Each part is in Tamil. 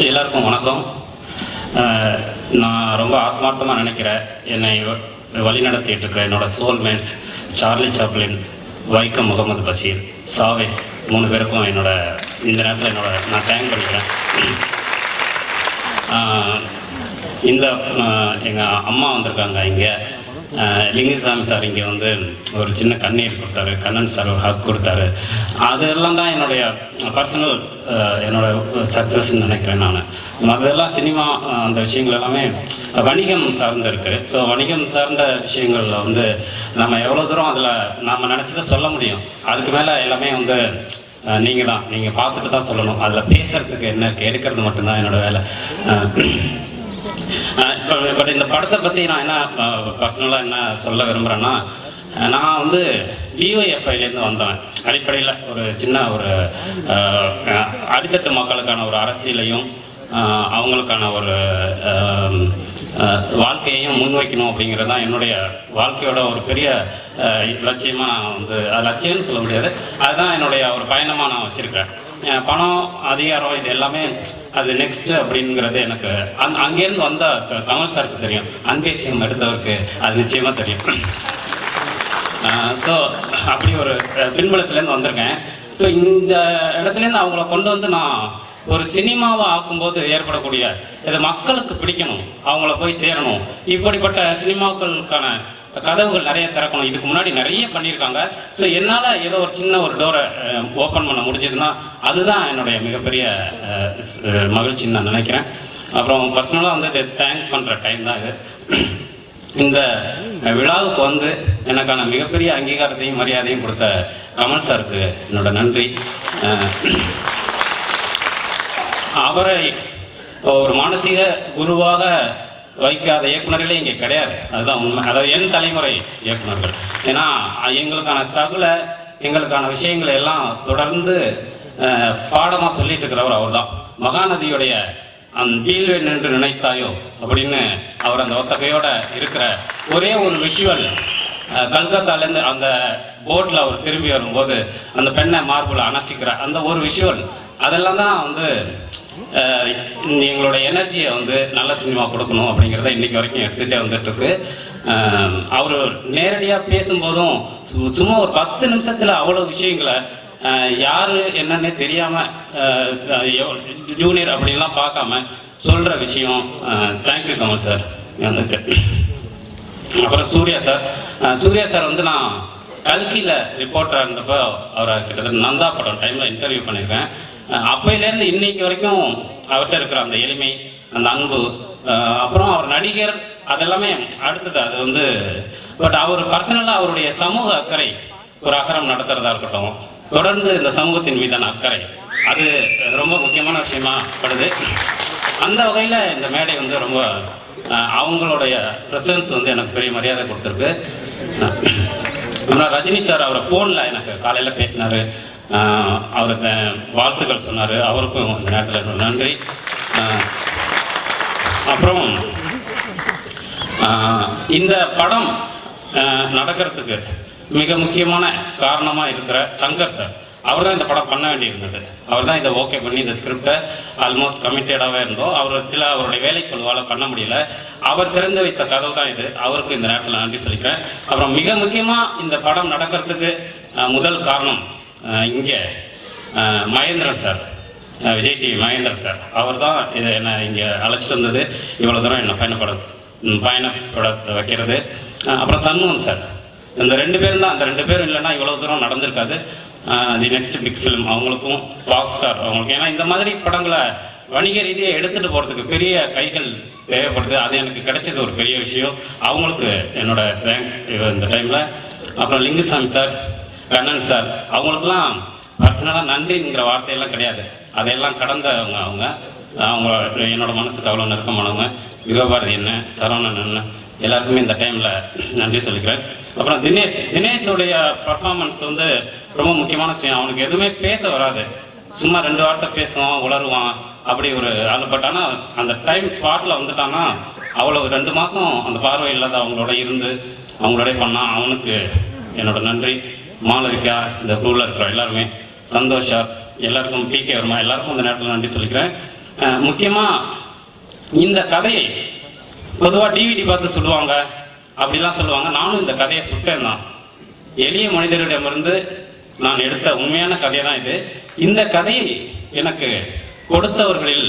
எல்லாருக்கும் வணக்கம். நான் ரொம்ப ஆத்மார்த்தமாக நினைக்கிறேன். என்னை வழிநடத்திட்டு இருக்கிற என்னோடய soulmates Charlie Chaplin, Vaikom Muhammad Basheer, Chavez 3 பேருக்கும் இந்த நேரத்தில் நான் தேங்க் பண்ணிக்கிறேன். இந்த எங்கள் அம்மா வந்திருக்காங்க இங்கே. லிங்குசாமி சார் இங்கே வந்து ஒரு சின்ன கண்ணீர் கொடுத்தாரு, கண்ணன் சார் ஒரு ஹக் கொடுத்தாரு. அதெல்லாம் தான் என்னுடைய பர்சனல் சக்ஸஸ்ன்னு நினைக்கிறேன் நான். அதெல்லாம் சினிமா அந்த விஷயங்கள் எல்லாமே வணிகம் சார்ந்து இருக்குது. ஸோ வணிகம் சார்ந்த விஷயங்களில் வந்து நம்ம எவ்வளோ தூரம் அதில் நம்ம நினச்சதை சொல்ல முடியும். அதுக்கு மேலே எல்லாமே வந்து நீங்கள் பார்த்துட்டு தான் சொல்லணும். அதில் பேசுகிறதுக்கு என்ன இருக்குது, எடுக்கிறது மட்டும்தான் என்னோடய வேலை. பட் இந்த படத்தை பற்றி நான் என்ன பர்சனலாக என்ன சொல்ல விரும்புகிறேன்னா, நான் வந்து டிஒய்எஃப்ஐலேருந்து வந்தேன். அடிப்படையில் ஒரு சின்ன ஒரு அடித்தட்டு மக்களுக்கான ஒரு அரசியலையும் அவங்களுக்கான ஒரு வாழ்க்கையையும் முன்வைக்கணும் அப்படிங்கிறது தான் என்னுடைய வாழ்க்கையோட ஒரு பெரிய லட்சியமாக நான் வந்து லட்சியம்னு சொல்ல முடியாது, அதுதான் என்னுடைய ஒரு பயணமாக நான் வச்சுருக்கிறேன். பணம், அதிகாரம், இது எல்லாமே அது நெக்ஸ்ட் அப்படிங்கிறது எனக்கு அங்கேருந்து வந்த கமல் சாருக்கு தெரியும். அன்பேசியம் எடுத்தவருக்கு அது நிச்சயமாக தெரியும். ஸோ அப்படி ஒரு பின்புலத்துலேருந்து வந்திருக்கேன். ஸோ இந்த இடத்துலேருந்து அவங்கள கொண்டு வந்து நான் ஒரு சினிமாவை ஆக்கும்போது ஏற்படக்கூடிய இது மக்களுக்கு பிடிக்கணும், அவங்கள போய் சேரணும். இப்படிப்பட்ட சினிமாக்களுக்கான கதவுகள் நிறைய திறக்கணும். இதுக்கு முன்னாடி நிறைய பண்ணியிருக்காங்க. ஸோ என்னால் ஏதோ ஒரு சின்ன ஒரு டோரை ஓப்பன் பண்ண முடிஞ்சதுன்னா அதுதான் என்னுடைய மிகப்பெரிய மகிழ்ச்சின்னு நான் நினைக்கிறேன். அப்புறம் பர்சனலாக வந்து இதை தேங்க் பண்ணுற டைம் தான் இது. இந்த விழாவுக்கு வந்து எனக்கான மிகப்பெரிய அங்கீகாரத்தையும் மரியாதையும் கொடுத்த கமல் சாருக்கு என்னோட நன்றி. அவரை ஒரு மானசீக குருவாக வைக்காத இயக்குநர்களே இங்கே கிடையாது. அதுதான் உண்மை. அதாவது என் தலைமுறை இயக்குநர்கள். ஏன்னா எங்களுக்கான ஸ்ட்ரகிளை, எங்களுக்கான விஷயங்களை எல்லாம் தொடர்ந்து பாடமாக சொல்லிட்டு இருக்கிறவர் அவர் தான். மகாநதியுடைய வீழ்வேன் என்று நினைத்தாயோ அப்படின்னு அவர் அந்த ஒத்தகையோட இருக்கிற ஒரே ஒரு விஷுவல், கல்கத்தாலேருந்து அந்த போட்டில் அவர் திரும்பி வரும்போது அந்த பெண்ணை மார்பில் அணைச்சிக்கிற அந்த ஒரு விஷுவல், அதெல்லாம் தான் வந்து எங்களோட எனர்ஜியை வந்து நல்ல சினிமா கொடுக்கணும் அப்படிங்கிறத இன்றைக்கி வரைக்கும் எடுத்துகிட்டே வந்துட்டுருக்கு. அவர் நேரடியாக பேசும்போதும் சும்மா ஒரு 10 நிமிஷத்தில் அவ்வளோ விஷயங்களை யார் என்னன்னே தெரியாமல் ஜூனியர் அப்படின்லாம் பார்க்காம சொல்கிற விஷயம். Thank you Kamal sir. எனக்கு அப்புறம் சூர்யா சார் வந்து நான் கல்கியில் ரிப்போர்ட்டராக இருந்தப்போ அவரை கிட்டத்தட்ட நந்தா படம் டைமில் இன்டர்வியூ பண்ணியிருக்கேன். அப்பையிலேருந்து இன்னைக்கு வரைக்கும் அவர்கிட்ட இருக்கிற அந்த எளிமை, அந்த அன்பு, அப்புறம் அவர் நடிகர், அதெல்லாமே அடுத்தது. அது வந்து பட் அவர் பர்சனலாக அவருடைய சமூக அக்கறை, ஒரு அகரம் நடத்துகிறதா இருக்கட்டும், தொடர்ந்து இந்த சமூகத்தின் மீதான அக்கறை, அது ரொம்ப முக்கியமான விஷயமா படுது. அந்த வகையில் இந்த மேடை வந்து ரொம்ப அவங்களுடைய ப்ரெசன்ஸ் வந்து எனக்கு பெரிய மரியாதை கொடுத்துருக்கு. ரஜினி சார் அவரை ஃபோனில் எனக்கு காலையில் பேசினார், அவருக்கு வாழ்த்துக்கள் சொன்னார். அவருக்கும் இந்த நேரத்தில் நன்றி. அப்புறம் இந்த படம் நடக்கிறதுக்கு மிக முக்கியமான காரணமாக இருக்கிற சங்கர் சார், அவர் தான் இந்த படம் பண்ண வேண்டியிருந்தது. அவர் தான் இதை ஓகே பண்ணி இந்த ஸ்கிரிப்டை ஆல்மோஸ்ட் கமிட்டடாகவே இருந்தோம். அவருடைய வேலைப்பழுவால் பண்ண முடியல. அவர் திறந்து வைத்த கதவு தான் இது. அவருக்கு இந்த நேரத்தில் நன்றி சொல்லிக்கிறேன். அப்புறம் மிக முக்கியமாக இந்த படம் நடக்கிறதுக்கு முதல் காரணம் இங்கே Mahendran sir, Vijay TV Mahendran sir, அவர் தான் இதை என்னை இங்கே அழைச்சிட்டு வந்தது, இவ்வளோ தூரம் என்னை பயணப்பட வைக்கிறது. அப்புறம் சண்முகம் சார், இந்த 2 பேரும் தான். அந்த 2 பேரும் இல்லைன்னா இவ்வளோ தூரம் நடந்திருக்காது. தி நெக்ஸ்ட் பிக் ஃபிலிம் அவங்களுக்கும், ராக் ஸ்டார் அவங்களுக்கும். ஏன்னா இந்த மாதிரி படங்களை வணிக ரீதியாக எடுத்துகிட்டு போகிறதுக்கு பெரிய கைகள் தேவைப்படுது. அது எனக்கு கிடைச்சது ஒரு பெரிய விஷயம். அவங்களுக்கு என்னோட தேங்க் இந்த டைமில். அப்புறம் லிங்குசாமி சார், கண்ணன் சார், அவங்களுக்கெல்லாம் பர்சனலாக நன்றிங்கிற வார்த்தையெல்லாம் கிடையாது. அதையெல்லாம் கடந்தவங்க. அவங்க என்னோட மனசுக்கு அவ்வளோ நெருக்கமானவங்க. யுகபாரதி என்ன, சரவணன் என்ன, எல்லாருக்குமே இந்த டைமில் நன்றி சொல்லிக்கிறேன். அப்புறம் தினேஷோடைய பர்ஃபார்மன்ஸ் வந்து ரொம்ப முக்கியமான விஷயம். அவனுக்கு எதுவுமே பேச வராது, சும்மா 2 வார்த்தை பேசுவான், உளருவான், அப்படி ஒரு ஆள். பட் ஆனால் அந்த டைம் ஸ்பாட்டில் வந்துட்டான்னா அவ்வளோ 2 மாதம் அந்த பார்வை இல்லாத அவங்களோட இருந்து அவங்களோட பண்ணால் அவனுக்கு என்னோட நன்றி. மாளவிகா, இந்த குழுவில் இருக்கிற எல்லாருமே, சந்தோஷா, எல்லாருக்கும், PK வர்மா, எல்லாருக்கும் இந்த நேரத்தில் நன்றி சொல்லிக்கிறேன். முக்கியமாக இந்த கதையை பொதுவாக டிவிடி பார்த்து சொல்லுவாங்க, அப்படிலாம் சொல்லுவாங்க. நானும் இந்த கதையை சுட்டேன் தான். எளிய மனிதரிடமிருந்து நான் எடுத்த உண்மையான கதை தான் இது. இந்த கதையை எனக்கு கொடுத்தவர்களில்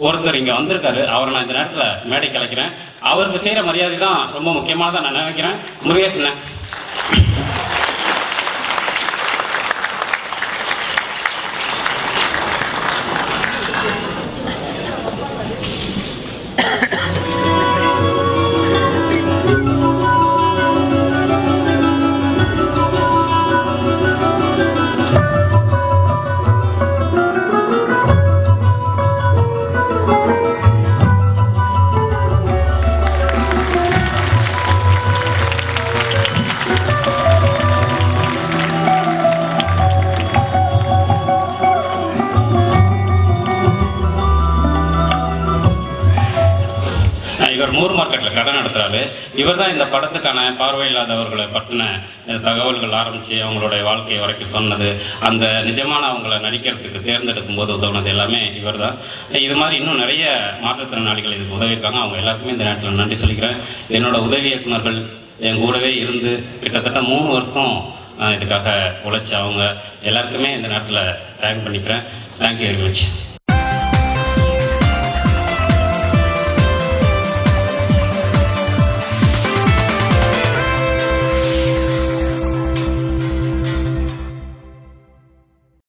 ஒருத்தர் இங்கே வந்திருக்காரு. அவரை நான் இந்த நேரத்தில் மேடை கலைக்கிறேன். அவருக்கு செய்கிற மரியாதை தான் ரொம்ப முக்கியமானதாக நான் நினைக்கிறேன். முருகேசன். இவர் மூர் மார்க்கெட்டில் கடை நடத்துகிறாரு. இவர் தான் இந்த படத்துக்கான பார்வையில்லாதவர்களை பற்றின தகவல்கள் ஆரம்பித்து அவங்களுடைய வாழ்க்கையை வரைக்கும் சொன்னது, அந்த நிஜமான அவங்கள நடிக்கிறதுக்கு தேர்ந்தெடுக்கும் போது உதவுனது எல்லாமே இவர் தான். இது மாதிரி இன்னும் நிறைய மாற்றுத்திறனாளிகள் இதுக்கு உதவியிருக்காங்க. அவங்க எல்லாருக்குமே இந்த நேரத்தில் நன்றி சொல்லிக்கிறேன். என்னோட உதவி இயக்குநர்கள் என் கூடவே இருந்து கிட்டத்தட்ட 3 வருஷம் இதுக்காக உழைச்சி அவங்க எல்லாருக்குமே இந்த நேரத்தில் தேங்க் பண்ணிக்கிறேன். Thank you very much.